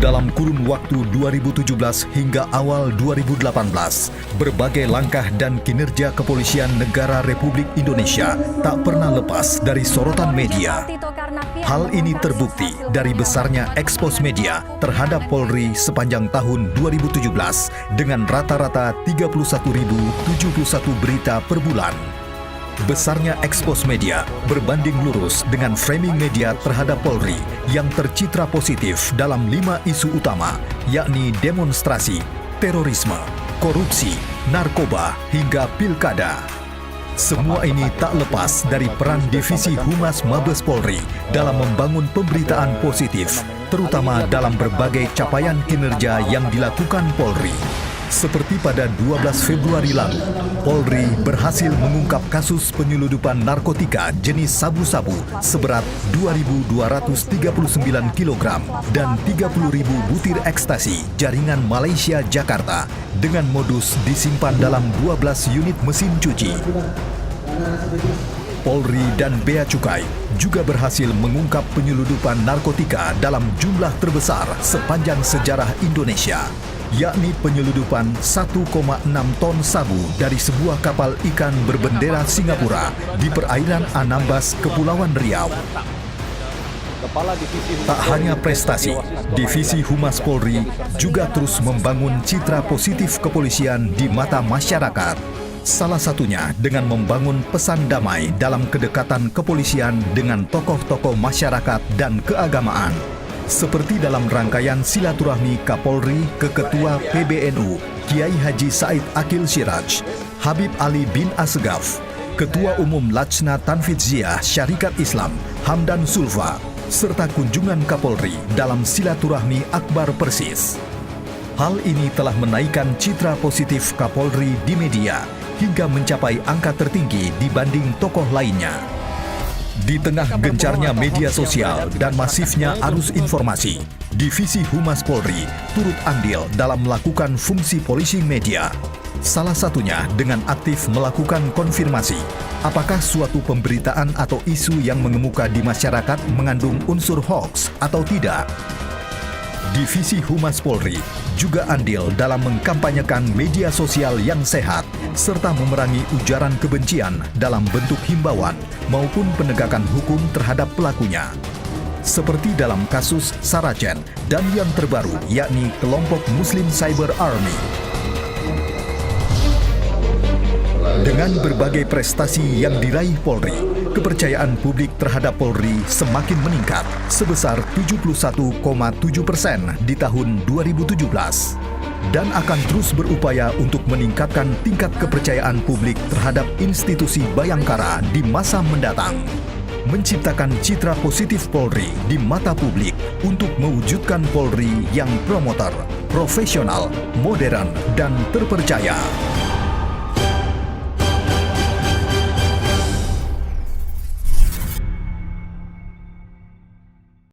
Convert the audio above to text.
Dalam kurun waktu 2017 hingga awal 2018, berbagai langkah dan kinerja kepolisian negara Republik Indonesia tak pernah lepas dari sorotan media. Hal ini terbukti dari besarnya ekspos media terhadap Polri sepanjang tahun 2017 dengan rata-rata 31.071 berita per bulan. Besarnya ekspos media berbanding lurus dengan framing media terhadap Polri yang tercitra positif dalam 5 isu utama, yakni demonstrasi, terorisme, korupsi, narkoba, hingga pilkada. Semua ini tak lepas dari peran Divisi Humas Mabes Polri dalam membangun pemberitaan positif, terutama dalam berbagai capaian kinerja yang dilakukan Polri. Seperti pada 12 Februari lalu, Polri berhasil mengungkap kasus penyeludupan narkotika jenis sabu-sabu seberat 2.239 kg dan 30.000 butir ekstasi jaringan Malaysia Jakarta dengan modus disimpan dalam 12 unit mesin cuci. Polri dan Bea Cukai juga berhasil mengungkap penyeludupan narkotika dalam jumlah terbesar sepanjang sejarah Indonesia, yakni penyeludupan 1,6 ton sabu dari sebuah kapal ikan berbendera Singapura di perairan Anambas, Kepulauan Riau. Tak hanya prestasi, Divisi Humas Polri juga terus membangun citra positif kepolisian di mata masyarakat. Salah satunya dengan membangun pesan damai dalam kedekatan kepolisian dengan tokoh-tokoh masyarakat dan keagamaan. Seperti dalam rangkaian silaturahmi Kapolri ke Ketua PBNU, Kiai Haji Said Akil Siraj, Habib Ali bin Asgaf, Ketua Umum Lajna Tanfidz Ziyah Syarikat Islam, Hamdan Sulfa, serta kunjungan Kapolri dalam silaturahmi Akbar Persis. Hal ini telah menaikkan citra positif Kapolri di media hingga mencapai angka tertinggi dibanding tokoh lainnya. Di tengah gencarnya media sosial dan masifnya arus informasi, Divisi Humas Polri turut andil dalam melakukan fungsi policing media. Salah satunya dengan aktif melakukan konfirmasi apakah suatu pemberitaan atau isu yang mengemuka di masyarakat mengandung unsur hoaks atau tidak. Divisi Humas Polri juga andil dalam mengkampanyekan media sosial yang sehat serta memerangi ujaran kebencian dalam bentuk himbauan maupun penegakan hukum terhadap pelakunya. Seperti dalam kasus Saracen dan yang terbaru yakni kelompok Muslim Cyber Army. Dengan berbagai prestasi yang diraih Polri, kepercayaan publik terhadap Polri semakin meningkat sebesar 71,7% di tahun 2017 dan akan terus berupaya untuk meningkatkan tingkat kepercayaan publik terhadap institusi Bayangkara di masa mendatang. Menciptakan citra positif Polri di mata publik untuk mewujudkan Polri yang promotor, profesional, modern, dan terpercaya.